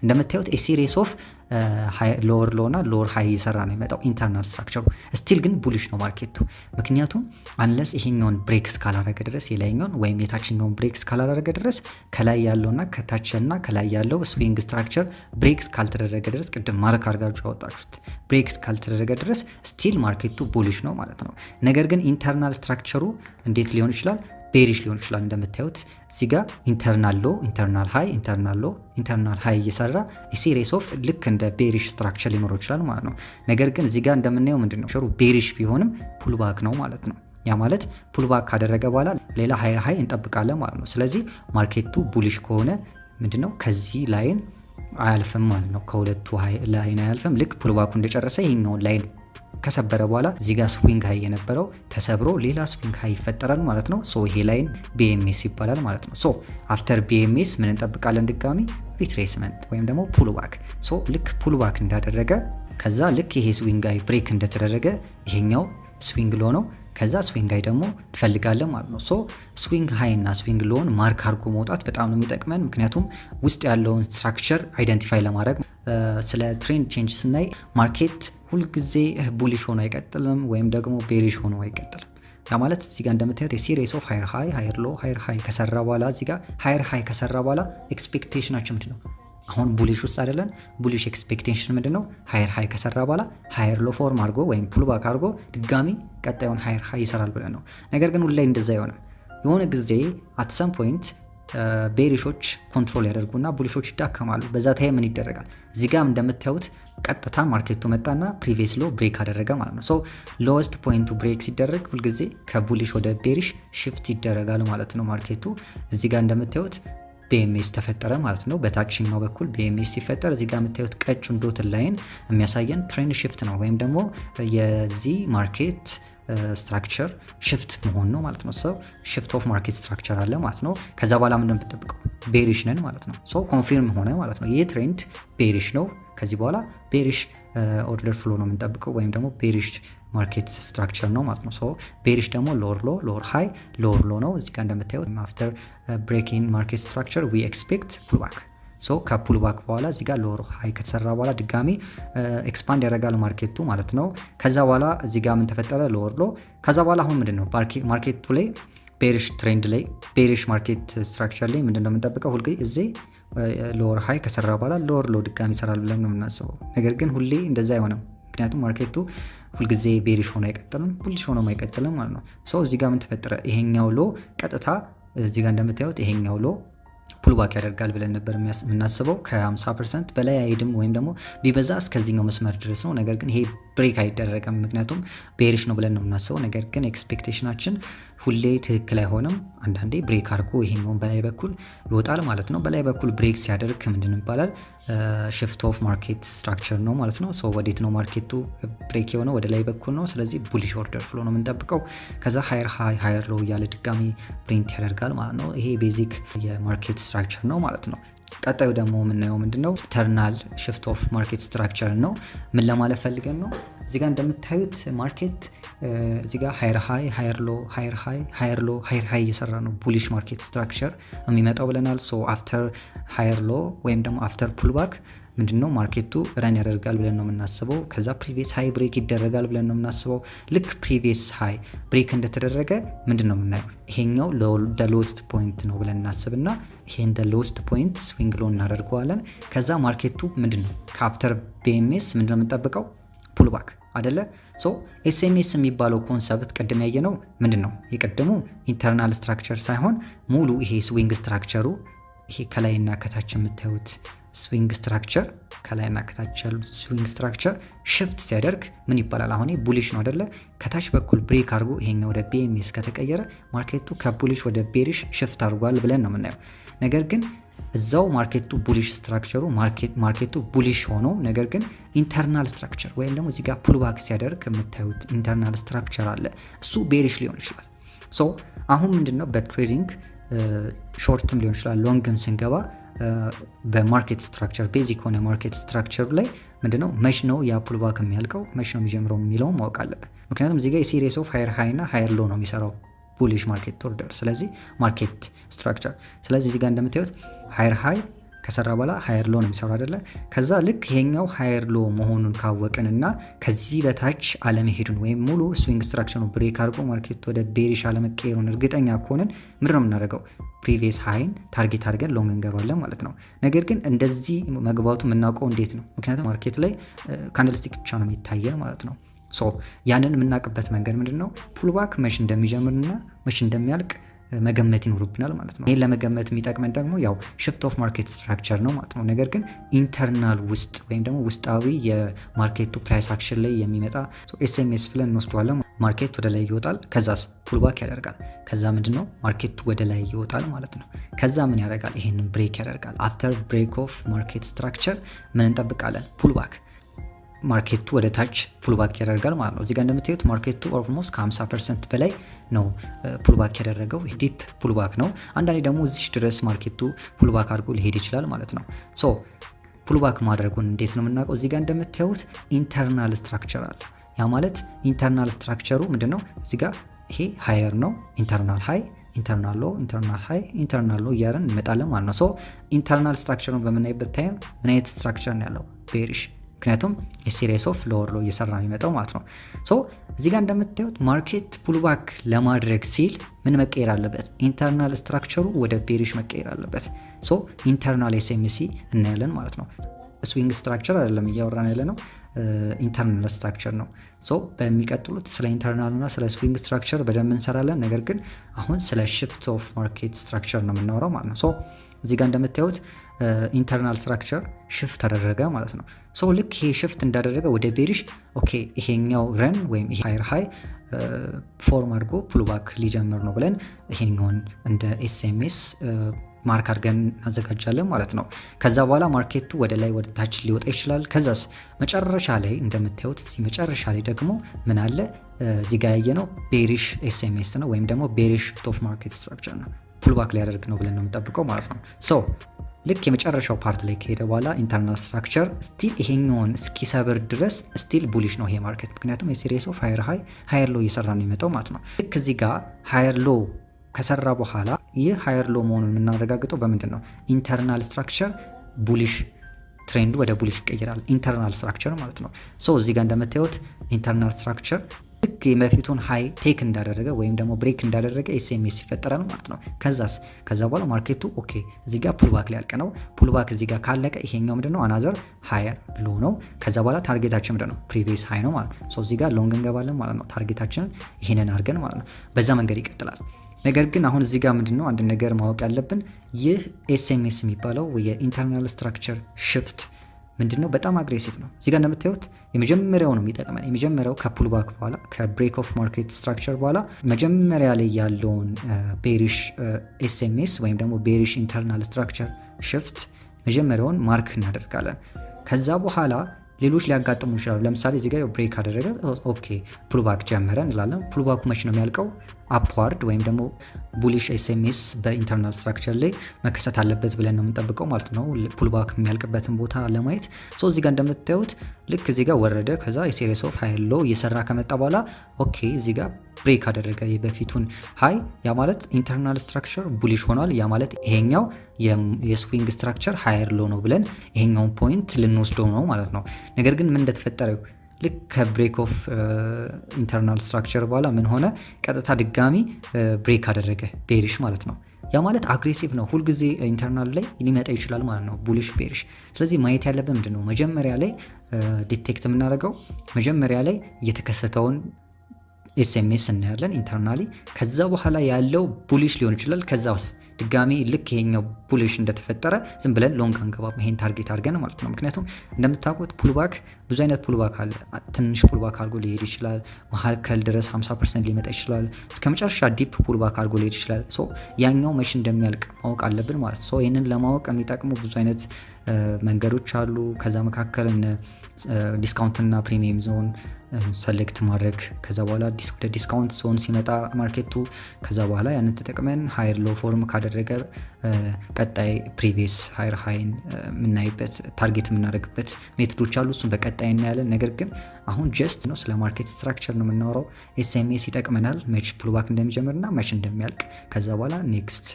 እንደምታዩት ሲሪስ ኦፍ ሎወር ሎ እና ሎወር ሃይ እየሰራ ነው የሚመጣው ኢንተርናል ስትራክቸሩ። ስቲል ግን ቡሊሽ ነው ማርኬቱ። ምክንያቱም አንለስ ይሄኛውን ብሬክ እስካላረገ ድረስ የላይኛውን ወይም የታችኛውን ብሬክ እስካላረገ ድረስ ከላይ ያለውና ከታችና ከላይ ያለው ስዊንግ ስትራክቸር ብሬክ እስካልተደረገ ድረስ ቅድም ማርክ አድርጋችሁ ያወጣችሁት ብሬክ እስካልተደረገ ድረስ ስቲል ማርኬቱ ቡሊሽ ነው ማለት ነው። ነገር ግን ኢንተርናል ስትራክቸሩ እንዴት ሊሆን ይችላል? ቤሪሽ ሊሆን ይችላል። እንደምታዩት እዚህ ጋር ኢንተርናል ሎ፣ ኢንተርናል ሃይ፣ ኢንተርናል ሎ፣ ኢንተርናል ሃይ እየሰራ ሲሪስ ኦፍ ልክ እንደ ቤሪሽ ስትራክቸር ሊኖረው ይችላል ማለት ነው። ነገር ግን እዚህ ጋር እንደምናየው ምንድነው ሸሩ ቤሪሽ ቢሆንም ፑልባክ ነው ማለት ነው። ያ ማለት ፑልባክ ካደረገ በኋላ ሌላ ሃየር ሃይ እንጠብቃለን ማለት ነው። ስለዚህ ማርኬቱ ቡሊሽ ከሆነ ምንድነው ከዚህ ላይን አያልፍም ማለት ነው። ከሁለቱ ላይን አያልፍም። ልክ ፑልባኩ እንደጨረሰ ይሄኛውን ላይን ከሰበረ በኋላ እዚህ ጋር ስዊንግ ሃይ የነበረው ተሰብሮ ሌላ ስዊንግ ሃይ ይፈጠራል ማለት ነው። ሶ ይሄ ላይን ቢኤምኤስ ይባላል ማለት ነው። ሶ አፍተር ቢኤምኤስ ምን እንጠብቃለን? ድጋሚ ሪትሬስመንት ወይም ደግሞ ፑልባክ። ሶ ልክ ፑልባክ እንዳደረገ ከዛ ልክ ይሄ ስዊንግ ሃይ ብሬክ እንደተደረገ ይሄኛው ስዊንግ ሎ ነው። ከዛ ስዊንግ ሃይ ደግሞ እንፈልጋለን ማለት ነው። ሶ ስዊንግ ሃይ እና ስዊንግ ሎውን ማርክ አድርጎ መውጣት በጣም ነው የሚጠቅመን። ምክንያቱም ውስጥ ያለውን ስትራክቸር አይደንቲፋይ ለማድረግ ስለ ትሬንድ ቼንጅ ስናይ ማርኬት ሁልጊዜ ቡሊሽ ሆኖ አይቀጥልም ወይም ደግሞ ቤሪሽ ሆኖ አይቀጥልም። ያ ማለት እዚህ ጋር እንደምታዩት የሲሪስ ኦፍ ሃየር ሃይ፣ ሃየር ሎ፣ ሃየር ሃይ ከሰራ በኋላ እዚህ ጋር ሃየር ሃይ ከሰራ በኋላ ኤክስፔክቴሽናችን ምንድነው? አሁን ቡሊሽ ውስጥ አይደለን። ቡሊሽ ኤክስፔክቴሽን ምንድነው? ሃየር ሃይ ከሰራ በኋላ ሃየር ሎ ፎርም አድርጎ ወይም ፑልባክ አድርጎ ድጋሚ ቀጣዩን ሃየር ሃይ ይሰራል ብለን ነው። ነገር ግን ሁሌ እንደዛ የሆነ ጊዜ አት ሰም ፖይንት ቤሪሾች ኮንትሮል ያደርጉና ቡሊሾች ይዳከማሉ። በዛ ታይም ምን ይደረጋል? እዚህ ጋር እንደምታዩት ቀጥታ ማርኬቱ መጣና ፕሪቪየስ ሎ ብሬክ አደረገ ማለት ነው። ሶ ሎወስት ፖይንቱ ብሬክ ሲደረግ ሁልጊዜ ከቡሊሽ ወደ ቤሪሽ ሽፍት ይደረጋል ማለት ነው ማርኬቱ። እዚህ ጋር እንደምታዩት BMS ተፈጠረ ማለት ነው። በታችኛው በኩል BMS ሲፈጠር እዚህ ጋር የምታዩት ቀጩን ዶትን ላይን የሚያሳየን ትሬንድ ሽፍት ነው ወይም ደግሞ የዚህ ማርኬት ስትራክቸር ሽፍት መሆን ነው ማለት ነው። ሰው ሽፍት ኦፍ ማርኬት ስትራክቸር አለ ማለት ነው። ከዛ በኋላ ምን እንደምትጠብቀው ቤሪሽ ነን ማለት ነው። ሶ ኮንፊርም ሆነ ማለት ነው። ይህ ትሬንድ ቤሪሽ ነው። ከዚህ በኋላ ቤሪሽ ኦርደር ፍሎ ነው የምንጠብቀው ወይም ደግሞ ቤሪሽ ማርኬት ስትራክቸር ነው ማለት ነው። ሶ ቤሪሽ ደግሞ ሎወር ሎ ሎወር ሃይ ሎወር ሎ ነው። እዚህ ጋር እንደምታዩት አፍተር ብሬኪንግ ማርኬት ስትራክቸር ዊ ኤክስፔክት ፑል ባክ። ሶ ከፑል ባክ በኋላ እዚህ ጋር ሎወር ሃይ ከተሰራ በኋላ ድጋሚ ኤክስፓንድ ያደርጋል ማርኬቱ ማለት ነው። ከዛ በኋላ እዚህ ጋር ምን ተፈጠረ? ሎወር ሎ። ከዛ በኋላ አሁን ምንድነው ማርኬቱ ላይ ቤሪሽ ትሬንድ ላይ ቤሪሽ ማርኬት ስትራክቸር ላይ ምንድነው የምንጠብቀው? ሁልጊዜ እዚህ ሎወር ሃይ ከሰራ በኋላ ሎወር ሎ ድጋሚ ይሰራል ብለን ነው የምናስበው። ነገር ግን ሁሌ እንደዛ አይሆንም። ምክንያቱም ማርኬቱ ሁልጊዜ ቤሪሽ ሆኖ አይቀጥልም፣ ቡሊሽ ሆኖ አይቀጥልም ማለት ነው። ሶ እዚህ ጋር ምን ተፈጠረ? ይሄኛው ሎ ቀጥታ እዚህ ጋር እንደምታዩት ይሄኛው ሎ ፑል ባክ ያደርጋል ብለን ነበር የምናስበው። ከ50% በላይ አይሄድም ወይም ደግሞ ቢበዛ እስከዚህኛው መስመር ድረስ ነው። ነገር ግን ይሄ ብሬክ አይደረግም፣ ምክንያቱም ቤሪሽ ነው ብለን ነው የምናስበው። ነገር ግን ኤክስፔክቴሽናችን ሁሌ ትክክል አይሆንም። አንዳንዴ ብሬክ አድርጎ ይሄኛውን በላይ በኩል ይወጣል ማለት ነው። በላይ በኩል ብሬክ ሲያደርግ ምንድን ይባላል? ሽፍት ኦፍ ማርኬት ስትራክቸር ነው ማለት ነው። ሶ ወዴት ነው ማርኬቱ ብሬክ የሆነው? ወደ ላይ በኩል ነው። ስለዚህ ቡሊሽ ኦርደር ፍሎ ነው የምንጠብቀው። ከዛ ሃየር ሃይ ሃየር ሎ እያለ ድጋሚ ፕሪንት ያደርጋል ማለት ነው። ይሄ ቤዚክ የማርኬት ስትራክቸር ነው ማለት ነው። ቀጣዩ ደግሞ የምናየው ምንድነው? ኢንተርናል ሽፍት ኦፍ ማርኬት ስትራክቸር ነው። ምን ለማለት ፈልገን ነው? እዚህ ጋር እንደምታዩት ማርኬት እዚህ ጋር ሃየር ሃይ ሃየር ሎ ሃየር ሃይ ሃየር ሎ ሃየር ሃይ እየሰራ ነው ቡሊሽ ማርኬት ስትራክቸር የሚመጣው ብለናል። ሶ አፍተር ሃየር ሎ ወይም ደግሞ አፍተር ፑልባክ ምንድነው ማርኬቱ ረን ያደርጋል ብለን ነው የምናስበው። ከዛ ፕሪቪየስ ሃይ ብሬክ ይደረጋል ብለን ነው የምናስበው። ልክ ፕሪቪየስ ሃይ ብሬክ እንደተደረገ ምንድነው የምናየው? ይሄኛው ሎስት ፖይንት ነው ብለን እናስብና ይሄን ሎስት ፖይንት ስዊንግ ሎ እናደርገዋለን። ከዛ ማርኬቱ ምንድነው ከአፍተር BMS ምንድነው የምንጠብቀው? ፑልባክ አይደለ? ሶ SMS የሚባለው ኮንሰፕት ቅድም ያየነው ምንድነው? የቀደሙ ኢንተርናል ስትራክቸር ሳይሆን ሙሉ ይሄ ስዊንግ ስትራክቸሩ ይሄ ከላይና ከታች የምታዩት ስዊንግ ስትራክቸር ከላይና ከታች ያሉት ስዊንግ ስትራክቸር ሽፍት ሲያደርግ ምን ይባላል? አሁን ቡሊሽ ነው አይደለ? ከታች በኩል ብሬክ አድርጎ ይሄኛው ወደ BMS ከተቀየረ ማርኬቱ ከቡሊሽ ወደ ቤሪሽ ሽፍት አድርጓል ብለን ነው የምናየው። ነገር ግን እዛው ማርኬቱ ቡሊሽ ስትራክቸሩ ማርኬቱ ቡሊሽ ሆኖ ነገር ግን ኢንተርናል ስትራክቸር ወይም ደግሞ እዚህ ጋር ፑልባክ ሲያደርግ የምታዩት ኢንተርናል ስትራክቸር አለ። እሱ ቤሪሽ ሊሆን ይችላል። ሶ አሁን ምንድነው በትሬዲንግ ሾርትም ሊሆን ይችላል ሎንግም ስንገባ በማርኬት ስትራክቸር ቤዚክ ሆነ ማርኬት ስትራክቸር ላይ ምንድነው መች ነው ያ ፑልባክ የሚያልቀው መች ነው የሚጀምረው የሚለውን ማወቅ አለብን። ምክንያቱም እዚህ ጋር የሲሪየስ ኦፍ ሃየር ሃይ እና ሃየር ሎ ነው የሚሰራው ቡሊሽ ማርኬት ኦርደር። ስለዚህ ማርኬት ስትራክቸር ስለዚህ እዚህ ጋር እንደምታዩት ሃየር ሃይ ከሰራ በኋላ ሃየር ሎ ነው የሚሰራው አይደለ? ከዛ ልክ ይሄኛው ሃየር ሎ መሆኑን ካወቅንና ከዚህ በታች አለመሄዱን ወይም ሙሉ ስዊንግ ስትራክቸሩ ብሬክ አድርጎ ማርኬት ወደ ቤሪሽ አለመቀየሩን እርግጠኛ ከሆነን ምንድን ነው የምናደርገው? ፕሪቪየስ ሃይን ታርጌት አድርገን ሎንግ እንገባለን ማለት ነው። ነገር ግን እንደዚህ መግባቱ የምናውቀው እንዴት ነው? ምክንያቱም ማርኬት ላይ ካንድልስቲክ ብቻ ነው የሚታየን ማለት ነው። ሶ ያንን የምናውቅበት መንገድ ምንድን ነው? ፑልባክ መች እንደሚጀምርና መች እንደሚያልቅ መገመት ይኖርብናል ማለት ነው። ይህን ለመገመት የሚጠቅመን ደግሞ ያው ሽፍት ኦፍ ማርኬት ስትራክቸር ነው ማለት ነው። ነገር ግን ኢንተርናል ውስጥ ወይም ደግሞ ውስጣዊ የማርኬቱ ፕራይስ አክሽን ላይ የሚመጣ SMS ብለን እንወስደዋለን። ማርኬት ወደ ላይ ይወጣል፣ ከዛስ ፑልባክ ያደርጋል። ከዛ ምንድነው ማርኬቱ ወደ ላይ ይወጣል ማለት ነው። ከዛ ምን ያደርጋል? ይሄንን ብሬክ ያደርጋል። አፍተር ብሬክ ኦፍ ማርኬት ስትራክቸር ምን እንጠብቃለን? ፑልባክ ማርኬቱ ወደ ታች ፑልባክ ያደርጋል ማለት ነው። እዚህ ጋር እንደምታዩት ማርኬቱ ኦልሞስት ከ50% በላይ ነው ፑልባክ ያደረገው። ዲፕ ፑልባክ ነው። አንዳንዴ ደግሞ እዚህ ድረስ ማርኬቱ ፑልባክ አድርጎ ሊሄድ ይችላል ማለት ነው። ሶ ፑልባክ ማድረጉን እንዴት ነው የምናውቀው? እዚህ ጋር እንደምታዩት ኢንተርናል ስትራክቸር አለ። ያ ማለት ኢንተርናል ስትራክቸሩ ምንድነው? እዚህ ጋር ይሄ ሃየር ነው፣ ኢንተርናል ሃይ ኢንተርናል ሎ ኢንተርናል ሃይ ኢንተርናል ሎ እያለን እንመጣለን ማለት ነው። ሶ ኢንተርናል ስትራክቸሩን በምናይበት ታይም ምን አይነት ስትራክቸር ነው ያለው? ቤሪሽ። ምክንያቱም የሲሪየስ ኦፍ ሎወር ሎ እየሰራ ነው የሚመጣው ማለት ነው። ሶ እዚህ ጋር እንደምታዩት ማርኬት ፑልባክ ለማድረግ ሲል ምን መቀየር አለበት? ኢንተርናል ስትራክቸሩ ወደ ቤሪሽ መቀየር አለበት። ሶ ኢንተርናል SMC እናያለን ማለት ነው። ስዊንግ ስትራክቸር አይደለም እያወራን ያለ ነው። ኢንተርናል ስትራክቸር ነው። ሶ በሚቀጥሉት ስለ ኢንተርናል እና ስለ ስዊንግ ስትራክቸር በደንብ እንሰራለን። ነገር ግን አሁን ስለ ሽፍት ኦፍ ማርኬት ስትራክቸር ነው የምናወራው ማለት ነው። ሶ እዚህ ጋር እንደምታዩት ኢንተርናል ስትራክቸር ሽፍት ተደረገ ማለት ነው። ሶ ልክ ይሄ ሽፍት እንዳደረገ ወደ ቤሪሽ ኦኬ ይሄኛው ረን ወይም ይሄ ሃየር ሃይ ፎርም አድርጎ ፑልባክ ሊጀምር ነው ብለን ይሄኛውን እንደ ኤስኤምኤስ ማርክ አድርገን እናዘጋጃለን ማለት ነው። ከዛ በኋላ ማርኬቱ ወደ ላይ ወደ ታች ሊወጣ ይችላል። ከዛስ መጨረሻ ላይ እንደምታዩት እዚህ መጨረሻ ላይ ደግሞ ምን አለ እዚህ ጋር ያየነው ቤሪሽ ኤስኤምኤስ ነው ወይም ደግሞ ቤሪሽ ሽፍት ኦፍ ማርኬት ስትራክቸር ነው። ፑልባክ ሊያደርግ ነው ብለን ነው የምንጠብቀው ማለት ነው። ሶ ልክ የመጨረሻው ፓርት ላይ ከሄደ በኋላ ኢንተርናል ስትራክቸር ስቲል ይሄኛውን እስኪሰብር ድረስ ስቲል ቡሊሽ ነው ይሄ ማርኬት፣ ምክንያቱም የሲሪስ ኦፍ ሃየር ሃይ ሃየር ሎ እየሰራ ነው የሚመጣው ማለት ነው። ልክ እዚህ ጋር ሃየር ሎ ከሰራ በኋላ ይህ ሃየር ሎ መሆኑን የምናረጋግጠው በምንድን ነው? ኢንተርናል ስትራክቸር ቡሊሽ ትሬንዱ ወደ ቡሊሽ ይቀይራል። ኢንተርናል ስትራክቸር ማለት ነው። ሶ እዚህ ጋር እንደምታዩት ኢንተርናል ስትራክቸር ልክ የበፊቱን ሃይ ቴክ እንዳደረገ ወይም ደግሞ ብሬክ እንዳደረገ ኤስኤምኤስ ይፈጠራል ማለት ነው። ከዛ በኋላ ማርኬቱ ኦኬ እዚህ ጋር ፑልባክ ሊያልቅ ነው። ፑልባክ እዚህ ጋር ካለቀ ይሄኛው ምንድነው አናዘር ሃየር ሎ ነው። ከዛ በኋላ ታርጌታችን ምንድነው ፕሪቪየስ ሃይ ነው ማለት ነው። ሶ እዚህ ጋር ሎንግ እንገባለን ማለት ነው። ታርጌታችንን ይሄንን አድርገን ማለት ነው። በዛ መንገድ ይቀጥላል። ነገር ግን አሁን እዚህ ጋር ምንድነው አንድ ነገር ማወቅ ያለብን ይህ ኤስኤምኤስ የሚባለው የኢንተርናል ስትራክቸር ሽፍት ምንድነው በጣም አግሬሲቭ ነው። እዚህ ጋር እንደምታዩት የመጀመሪያው ነው የሚጠቅመን። የመጀመሪያው ከፑልባክ በኋላ ከብሬክ ኦፍ ማርኬት ስትራክቸር በኋላ መጀመሪያ ላይ ያለውን ቤሪሽ ኤስኤምኤስ ወይም ደግሞ ቤሪሽ ኢንተርናል ስትራክቸር ሽፍት መጀመሪያውን ማርክ እናደርጋለን። ከዛ በኋላ ሌሎች ሊያጋጥሙ ይችላሉ። ለምሳሌ እዚህ ጋር ብሬክ አደረገ፣ ኦኬ ፑልባክ ጀመረ እንላለን። ፑልባኩ መቼ ነው የሚያልቀው? አፕዋርድ ወይም ደግሞ ቡሊሽ ኤስኤምኤስ በኢንተርናል ስትራክቸር ላይ መከሰት አለበት ብለን ነው የምንጠብቀው ማለት ነው፣ ፑልባክ የሚያልቅበትን ቦታ ለማየት። ሶ እዚህ ጋር እንደምታዩት ልክ እዚህ ጋር ወረደ፣ ከዛ የሲሪስ ኦፍ ሃይ ሎ እየሰራ ከመጣ በኋላ ኦኬ እዚህ ጋር ብሬክ አደረገ የበፊቱን ሃይ። ያ ማለት ኢንተርናል ስትራክቸር ቡሊሽ ሆኗል። ያ ማለት ይሄኛው የስዊንግ ስትራክቸር ሃየር ሎ ነው ብለን ይሄኛውን ፖይንት ልንወስደው ነው ማለት ነው። ነገር ግን ምን እንደተፈጠረው ልክ ከብሬክ ኦፍ ኢንተርናል ስትራክቸር በኋላ ምን ሆነ? ቀጥታ ድጋሚ ብሬክ አደረገ ቤሪሽ ማለት ነው። ያ ማለት አግሬሲቭ ነው። ሁልጊዜ ኢንተርናል ላይ ሊመጣ ይችላል ማለት ነው ቡሊሽ ቤሪሽ። ስለዚህ ማየት ያለብን ምንድን ነው? መጀመሪያ ላይ ዲቴክት የምናደርገው መጀመሪያ ላይ እየተከሰተውን ኤስኤምኤስ እናያለን ኢንተርናሊ። ከዛ በኋላ ያለው ቡሊሽ ሊሆን ይችላል። ከዛስ ድጋሚ ልክ ይሄኛው ቡሊሽ እንደተፈጠረ ዝም ብለን ሎንግ አንገባም፣ ይሄን ታርጌት አድርገን ማለት ነው። ምክንያቱም እንደምታውቁት ፑልባክ ብዙ አይነት ፑልባክ አለ። ትንሽ ፑልባክ አድርጎ ሊሄድ ይችላል፣ መሀከል ድረስ 50% ሊመጣ ይችላል፣ እስከ መጨረሻ ዲፕ ፑልባክ አድርጎ ሊሄድ ይችላል። ሶ ያኛው መቼ እንደሚያልቅ ማወቅ አለብን ማለት ነው። ይህንን ለማወቅ የሚጠቅሙ ብዙ አይነት መንገዶች አሉ። ከዛ መካከል ዲስካውንትና ፕሪሚየም ዞን ሰሌክት ማድረግ፣ ከዛ በኋላ ወደ ዲስካውንት ዞን ሲመጣ ማርኬቱ ከዛ በኋላ ያንን ተጠቅመን ሃየር ሎ ፎርም ካደረገ ቀጣይ ፕሪቪየስ ሃየር ሃይን የምናይበት ታርጌት የምናደርግበት ሜቶዶች አሉ። እሱም በቀጣይ እናያለን። ነገር ግን አሁን ጀስት ነው ስለ ማርኬት ስትራክቸር ነው የምናወራው። ኤስኤምኤስ ይጠቅመናል መች ፑልባክ እንደሚጀምርና መች እንደሚያልቅ። ከዛ በኋላ ኔክስት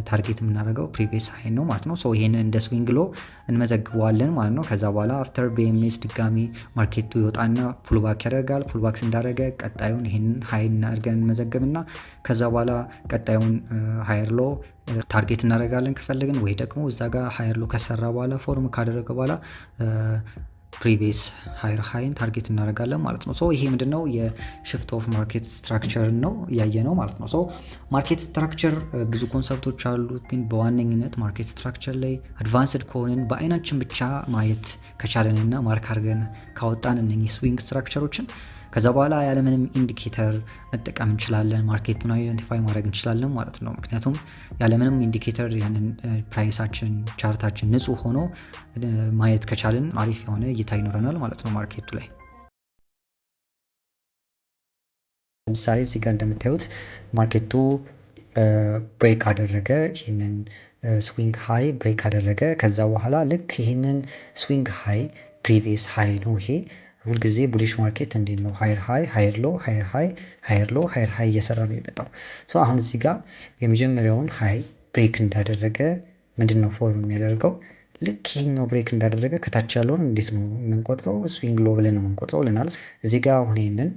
ታርጌት የምናደርገው ፕሪቪየስ ሃይ ነው ማለት ነው። ሶ ይሄንን እንደ ስዊንግ ሎ እንመዘግበዋለን ማለት ነው። ከዛ በኋላ አፍተር ቢኤምኤስ ድጋሚ ማርኬቱ ይወጣና ፑልባክ ያደርጋል። ፑልባክ እንዳደረገ ቀጣዩን ይሄንን ሃይ እናድርገን እንመዘግብና ከዛ በኋላ ቀጣዩን ሃየር ሎ ታርጌት እናደርጋለን ከፈለግን፣ ወይ ደግሞ እዛ ጋር ሃየር ሎ ከሰራ በኋላ ፎርም ካደረገ በኋላ ፕሪቪየስ ሃየር ሃይን ታርጌት እናደርጋለን ማለት ነው። ሶ ይሄ ምንድነው የሽፍት ኦፍ ማርኬት ስትራክቸር ነው ያየ ነው ማለት ነው። ሶ ማርኬት ስትራክቸር ብዙ ኮንሰፕቶች አሉት፣ ግን በዋነኝነት ማርኬት ስትራክቸር ላይ አድቫንስድ ከሆንን በአይናችን ብቻ ማየት ከቻለንና ማርክ አድርገን ካወጣን እነኚህ ስዊንግ ስትራክቸሮችን ከዛ በኋላ ያለምንም ኢንዲኬተር መጠቀም እንችላለን፣ ማርኬቱን አይደንቲፋይ ማድረግ እንችላለን ማለት ነው። ምክንያቱም ያለምንም ኢንዲኬተር ያንን ፕራይሳችን ቻርታችን ንጹህ ሆኖ ማየት ከቻልን አሪፍ የሆነ እይታ ይኖረናል ማለት ነው ማርኬቱ ላይ። ለምሳሌ እዚህ ጋር እንደምታዩት ማርኬቱ ብሬክ አደረገ፣ ይህንን ስዊንግ ሃይ ብሬክ አደረገ። ከዛ በኋላ ልክ ይህንን ስዊንግ ሃይ ፕሪቪየስ ሃይ ነው ይሄ ሁልጊዜ ቡሊሽ ማርኬት እንዴት ነው ሃየር ሃይ ሃየር ሎ ሃየር ሃይ ሃየር ሎ ሃየር ሃይ እየሰራ ነው የመጣው። ሶ አሁን እዚህ ጋር የመጀመሪያውን ሃይ ብሬክ እንዳደረገ ምንድነው ፎርም የሚያደርገው? ልክ ይሄኛው ብሬክ እንዳደረገ ከታች ያለውን እንዴት ነው የምንቆጥረው? ስዊንግ ሎ ብለን ነው የምንቆጥረው ልናል። እዚህ ጋር አሁን ይሄንን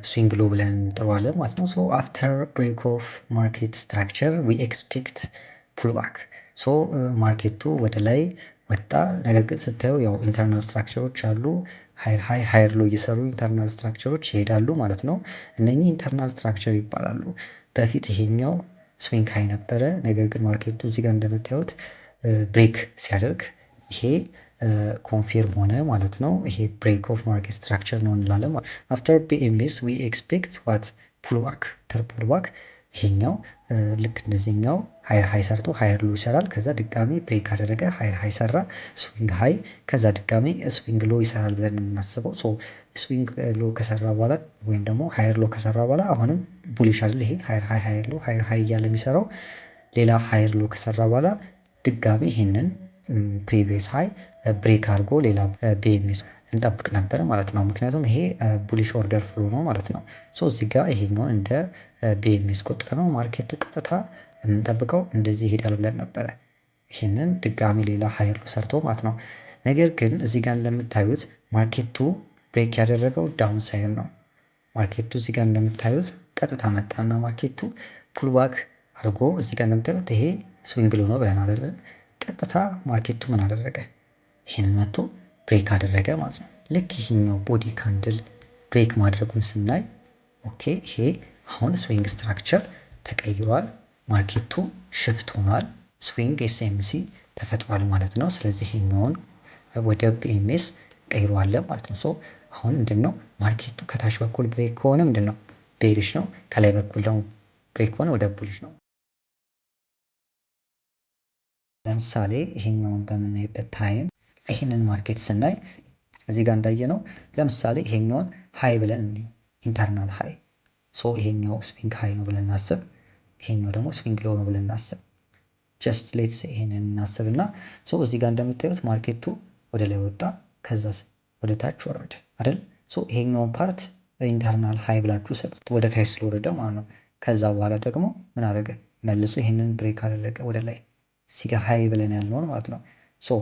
ስዊንግ ሎ ብለን እንጥረዋለን ማለት ነው። ሶ አፍተር ብሬክ ኦፍ ማርኬት ስትራክቸር ዊ ኤክስፔክት ፑልባክ። ሶ ማርኬቱ ወደ ላይ ወጣ። ነገር ግን ስታዩ ያው ኢንተርናል ስትራክቸሮች አሉ ሃየር ሃይ ሃየር ሎ እየሰሩ ኢንተርናል ስትራክቸሮች ይሄዳሉ ማለት ነው። እነኚህ ኢንተርናል ስትራክቸር ይባላሉ። በፊት ይሄኛው ስዊንግ ሃይ ነበረ። ነገር ግን ማርኬቱ እዚህ ጋር እንደምታዩት ብሬክ ሲያደርግ ይሄ ኮንፊርም ሆነ ማለት ነው። ይሄ ብሬክ ኦፍ ማርኬት ስትራክቸር ነው እንላለን። አፍተር ቢኤምኤስ ዊ ኤክስፔክት ዋት ፑልባክ ተር ፑልባክ። ይሄኛው ልክ እንደዚህኛው ሃየር ሃይ ሰርቶ ሃየር ሎ ይሰራል። ከዛ ድጋሚ ብሬክ አደረገ፣ ሃየር ሃይ ሰራ፣ ስዊንግ ሃይ፣ ከዛ ድጋሚ ስዊንግ ሎ ይሰራል ብለን የምናስበው። ሶ ስዊንግ ሎ ከሰራ በኋላ ወይም ደግሞ ሃየር ሎ ከሰራ በኋላ አሁንም ቡሊሽ አይደል ይሄ ሃየር ሃይ ሃየር ሎ ሃየር ሃይ እያለ የሚሰራው። ሌላ ሃየር ሎ ከሰራ በኋላ ድጋሚ ይሄንን ፕሪቪየስ ሃይ ብሬክ አድርጎ ሌላ ቢኤምኤስ እንጠብቅ ነበር ማለት ነው። ምክንያቱም ይሄ ቡሊሽ ኦርደር ፍሎ ነው ማለት ነው። ሶ እዚህ ጋር ይሄኛውን እንደ ቢኤምኤስ ቁጥር ነው ማርኬቱ ቀጥታ የምንጠብቀው እንደዚህ ይሄዳል ብለን ነበረ። ይህንን ድጋሚ ሌላ ሃየር ሎ ሰርቶ ማለት ነው። ነገር ግን እዚህ ጋር እንደምታዩት ማርኬቱ ብሬክ ያደረገው ዳውን ሳይድ ነው። ማርኬቱ እዚህ ጋር እንደምታዩት ቀጥታ መጣና ማርኬቱ ፑልባክ አድርጎ እዚህ ጋር እንደምታዩት ይሄ ስዊንግ ሎ ነው ብለን አይደለም። ቀጥታ ማርኬቱ ምን አደረገ? ይህንን መጥቶ ብሬክ አደረገ ማለት ነው። ልክ ይህኛው ቦዲ ካንድል ብሬክ ማድረጉን ስናይ ኦኬ ይሄ አሁን ስዊንግ ስትራክቸር ተቀይሯል። ማርኬቱ ሽፍት ሆኗል። ስዊንግ ኤስኤምሲ ተፈጥሯል ማለት ነው። ስለዚህ ይሄኛውን ወደ ቢኤምኤስ ቀይሯል ማለት ነው። ሶ አሁን ምንድነው ማርኬቱ ከታች በኩል ብሬክ ከሆነ ምንድነው ቤሪሽ ነው። ከላይ በኩል ደግሞ ብሬክ ከሆነ ወደ ቡሊሽ ነው። ለምሳሌ ይሄኛውን በምናይበት ታይም ይሄንን ማርኬት ስናይ እዚህ ጋር እንዳየነው ለምሳሌ ይሄኛውን ሃይ ብለን ኢንተርናል ሃይ ሶ ይሄኛው ስዊንግ ሃይ ነው ብለን እናስብ። ይሄኛው ደግሞ ስዊንግ ሎ ነው ብለን እናስብ። ጀስት ሌትስ ይሄንን እናስብና ሶ እዚህ ጋር እንደምታዩት ማርኬቱ ወደ ላይ ወጣ፣ ከዛስ ወደ ታች ወረደ አይደል? ሶ ይሄኛውን ፓርት ኢንተርናል ሃይ ብላችሁ ሰጡት ወደ ታች ስለወረደ ማለት ነው። ከዛ በኋላ ደግሞ ምን አደረገ? መልሶ ይሄንን ብሬክ አደረገ ወደ ላይ ሲጋ ሃይ ብለን ያልነውን ማለት ነው። ሶ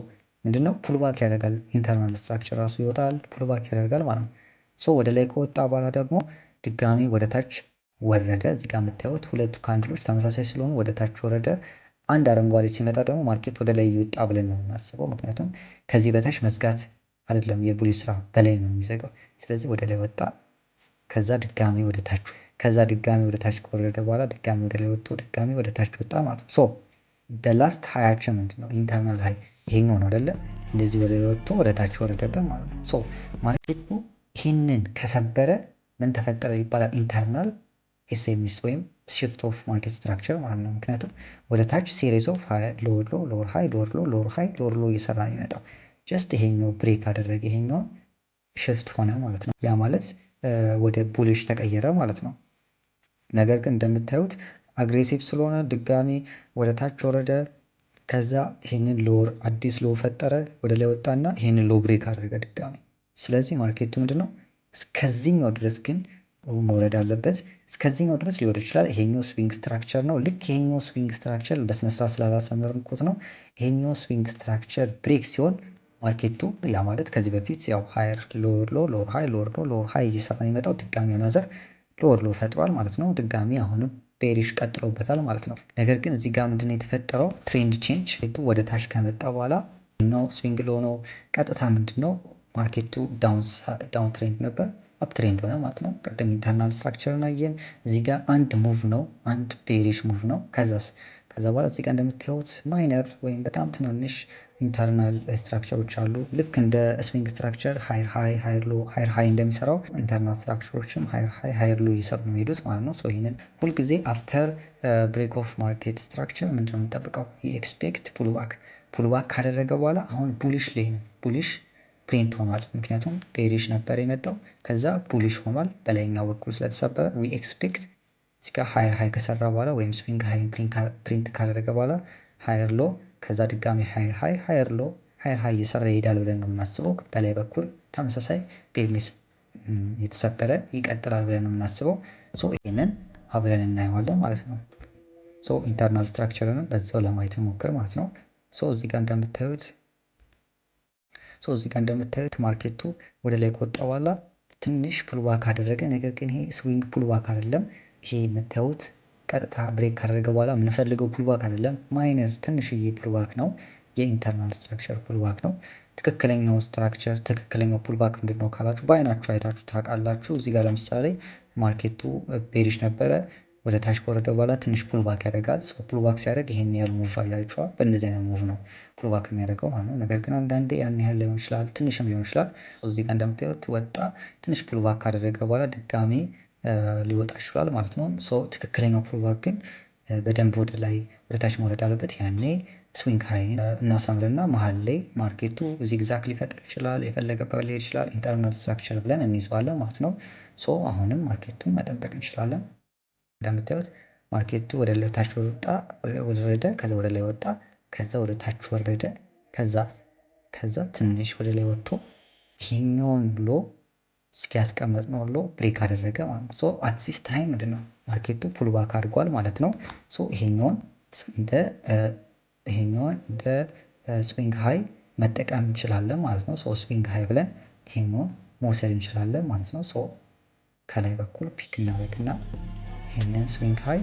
ምንድነው ፑልባክ ያደርጋል። ኢንተርናል ስትራክቸር ራሱ ይወጣል፣ ፑልባክ ያደርጋል ማለት ነው። ሶ ወደ ላይ ከወጣ በኋላ ደግሞ ድጋሚ ወደ ታች ወረደ። እዚህ ጋር የምታዩት ሁለቱ ካንድሎች ተመሳሳይ ስለሆኑ ወደ ታች ወረደ። አንድ አረንጓዴ ሲመጣ ደግሞ ማርኬት ወደ ላይ ይወጣ ብለን ነው የምናስበው። ምክንያቱም ከዚህ በታች መዝጋት አይደለም የቡሊ ስራ በላይ ነው የሚዘጋው። ስለዚህ ወደ ላይ ወጣ፣ ከዛ ድጋሚ ወደ ታች፣ ከዛ ድጋሚ ወደ ታች ከወረደ በኋላ ድጋሚ ወደ ላይ ወጥቶ ድጋሚ ወደ ታች ወጣ ማለት ነው። ሶ ላስት ሃያችን ምንድን ነው? ኢንተርናል ሃይ ይሄኛው ነው አይደለ? እንደዚህ ወደ ላይ ወጥቶ ወደ ታች ወረደበት ማለት ነው። ሶ ማርኬቱ ይህንን ከሰበረ ምን ተፈጠረ ይባላል? ኢንተርናል ኤስኤምኤስ ወይም ሽፍት ኦፍ ማርኬት ስትራክቸር ማለት ነው። ምክንያቱም ወደ ታች ሲሪስ ኦፍ ሎወር ሎ ሎወር ሃይ ሎወር ሎ ሎወር ሃይ ሎወር ሎ እየሰራ ነው የሚመጣው። ጀስት ይሄኛው ብሬክ አደረገ፣ ይሄኛው ሽፍት ሆነ ማለት ነው። ያ ማለት ወደ ቡሊሽ ተቀየረ ማለት ነው። ነገር ግን እንደምታዩት አግሬሲቭ ስለሆነ ድጋሚ ወደ ታች ወረደ። ከዛ ይሄንን ሎወር አዲስ ሎ ፈጠረ፣ ወደ ላይ ወጣና ይሄንን ሎ ብሬክ አደረገ ድጋሚ። ስለዚህ ማርኬቱ ምንድነው እስከዚህኛው ድረስ ግን መውረድ አለበት። እስከዚህኛው ድረስ ሊወርድ ይችላል። ይሄኛው ስዊንግ ስትራክቸር ነው። ልክ ይሄኛው ስዊንግ ስትራክቸር በስነስርዓት ስላላሰመርንኩት ነው። ይሄኛው ስዊንግ ስትራክቸር ብሬክ ሲሆን ማርኬቱ ያ ማለት ከዚህ በፊት ያው ሃየር ሎወር ሎ ሎወር ሃይ ሎወር ሎ ሎወር ሃይ እየሰራ የሚመጣው ድጋሚ አናዘር ሎወር ሎ ፈጥሯል ማለት ነው። ድጋሚ አሁንም ቤሪሽ ቀጥሎበታል ማለት ነው። ነገር ግን እዚህ ጋር ምንድነው የተፈጠረው? ትሬንድ ቼንጅ ወደ ታች ከመጣ በኋላ ነው ስዊንግ ሎ ነው። ቀጥታ ምንድነው ማርኬቱ ዳውን ትሬንድ ነበር፣ አፕ ትሬንድ ሆነ ማለት ነው። ቀደም ኢንተርናል ስትራክቸርን አየን። እዚህ ጋር አንድ ሙቭ ነው፣ አንድ ቤሪሽ ሙቭ ነው። ከዛ በኋላ እዚህ ጋር እንደምታዩት ማይነር ወይም በጣም ትናንሽ ኢንተርናል ስትራክቸሮች አሉ። ልክ እንደ ስዊንግ ስትራክቸር ሃየር ሃይ ሃየር ሎ ሃየር ሃይ እንደሚሰራው ኢንተርናል ስትራክቸሮችም ሃየር ሃይ ሃየር ሎ እየሰሩ ነው የሚሄዱት ማለት ነው። ሶ ይህንን ሁልጊዜ አፍተር ብሬክ ኦፍ ማርኬት ስትራክቸር ምንድነው የምንጠብቀው? ኤክስፔክት ፑልባክ ካደረገ በኋላ አሁን ቡሊሽ ላይ ነው። ቡሊሽ ፕሪንት ሆኗል። ምክንያቱም ቤሪሽ ነበር የመጣው፣ ከዛ ቡሊሽ ሆኗል በላይኛው በኩል ስለተሰበረ ዊ ኤክስፔክት እዚህ ጋር ሃየር ሃይ ከሰራ በኋላ ወይም ስዊንግ ሃይ ፕሪንት ካደረገ በኋላ ሃየር ሎ፣ ከዛ ድጋሚ ሃየር ሃይ ሃየር ሎ ሃየር ሃይ እየሰራ ይሄዳል ብለን ነው የምናስበው። በላይ በኩል ተመሳሳይ ቤሪሽ የተሰበረ ይቀጥላል ብለን ነው የምናስበው። ሶ ይሄንን አብረን እናየዋለን ማለት ነው። ሶ ኢንተርናል ስትራክቸርን በዛው ለማየት ሞክር ማለት ነው። ሶ እዚህ ጋር እንደምታዩት ማርኬቱ ወደ ላይ ከወጣ በኋላ ትንሽ ፑልባክ አደረገ። ነገር ግን ይሄ ስዊንግ ፑልባክ አይደለም። ይሄ የምታዩት ቀጥታ ብሬክ ካደረገ በኋላ የምንፈልገው ፑልባክ አይደለም። ማይነር ትንሽዬ ፑልባክ ነው። የኢንተርናል ስትራክቸር ፑልባክ ነው። ትክክለኛው ስትራክቸር ትክክለኛው ፑልባክ ምንድን ነው ካላችሁ በአይናችሁ አይታችሁ ታውቃላችሁ። እዚህ ጋር ለምሳሌ ማርኬቱ ቤሪሽ ነበረ፣ ወደ ታች ከወረደ በኋላ ትንሽ ፑልባክ ያደርጋል። ፑልባክ ሲያደርግ ይሄን ያህል ሙቭ አያችኋል። በእንደዚህ አይነት ሙቭ ነው ፑልባክ የሚያደርገው ማለት ነው። ነገር ግን አንዳንዴ ያን ያህል ሊሆን ይችላል፣ ትንሽም ሊሆን ይችላል። እዚህ ጋር እንደምታዩት ወጣ፣ ትንሽ ፑልባክ ካደረገ በኋላ ድጋሜ ሊወጣ ይችላል ማለት ነው። ትክክለኛው ፑልባክ ግን በደንብ ወደ ላይ ወደ ታች መውረድ አለበት። ያኔ ስዊንግ ሃይ እናሳምርና መሀል ላይ ማርኬቱ ዚግዛግ ሊፈጥር ይችላል፣ የፈለገበት ሊሄድ ይችላል። ኢንተርናል ስትራክቸር ብለን እንይዘዋለን ማለት ነው። አሁንም ማርኬቱን መጠበቅ እንችላለን። እንደምታዩት ማርኬቱ ወደ ላይ ታች ወጣ፣ ወረደ፣ ከዛ ወደ ላይ ወጣ፣ ከዛ ወደ ታች ወረደ፣ ከዛ ትንሽ ወደ ላይ ወጥቶ ይሄኛውን ብሎ እስኪያስቀመጥ ነው ብሎ ብሬክ አደረገ ማለት ነው። አት ዚስ ታይም ምንድነው ማርኬቱ ፑልባክ አድርጓል ማለት ነው። ይሄኛውን እንደ ስዊንግ ሃይ መጠቀም እንችላለን ማለት ነው። ስዊንግ ሃይ ብለን ይሄኛውን መውሰድ እንችላለን ማለት ነው። ከላይ በኩል ፒክ እናደርግና ይሄንን ስዊንግ ሃይ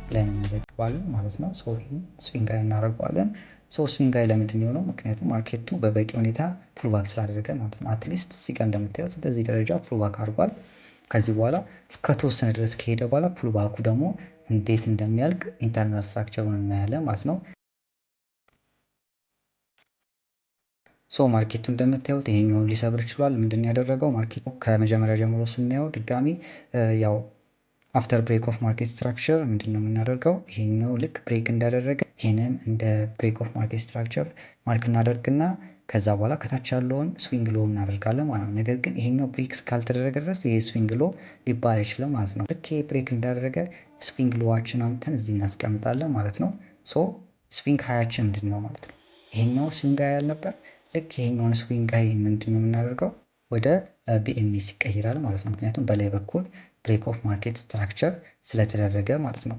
ብለን እንዘግባለን ማለት ነው። ይሄን ስዊንግ ሃይ እናደርገዋለን። ስዊንግ ሃይ ለምንድን የሆነው? ምክንያቱም ማርኬቱ በበቂ ሁኔታ ፑልባክ ስላደረገ ማለት ነው። አትሊስት እዚህ ጋር እንደምታዩት በዚህ ደረጃ ፑልባክ አድርጓል። ከዚህ በኋላ እስከተወሰነ ድረስ ከሄደ በኋላ ፑልባኩ ደግሞ እንዴት እንደሚያልቅ ኢንተርናል ስትራክቸሩን እናያለን ማለት ነው። ማርኬቱ እንደምታዩት ይሄኛውን ሊሰብር ይችላል። ምንድን ያደረገው ማርኬቱ ከመጀመሪያ ጀምሮ ስናየው ድጋሚ ያው አፍተር ብሬክ ኦፍ ማርኬት ስትራክቸር ምንድን ነው የምናደርገው? ይሄኛው ልክ ብሬክ እንዳደረገ ይሄንን እንደ ብሬክ ኦፍ ማርኬት ስትራክቸር ማርክ እናደርግና ከዛ በኋላ ከታች ያለውን ስዊንግ ሎ እናደርጋለን ማለት ነው። ነገር ግን ይሄኛው ብሬክ እስካልተደረገ ድረስ ይሄ ስዊንግ ሎ ሊባል አይችልም ማለት ነው። ልክ ይሄ ብሬክ እንዳደረገ ስዊንግ ሎዋችን አምጥተን እዚህ እናስቀምጣለን ማለት ነው። ስዊንግ ሃያችን ምንድን ነው ማለት ነው? ይሄኛው ስዊንግ ሃይ አልነበር? ልክ ይሄኛውን ስዊንግ ሃይ ምንድን ነው የምናደርገው? ወደ ቢኤምኤስ ይቀይራል ማለት ነው። ምክንያቱም በላይ በኩል ብሬክ ኦፍ ማርኬት ስትራክቸር ስለተደረገ ማለት ነው።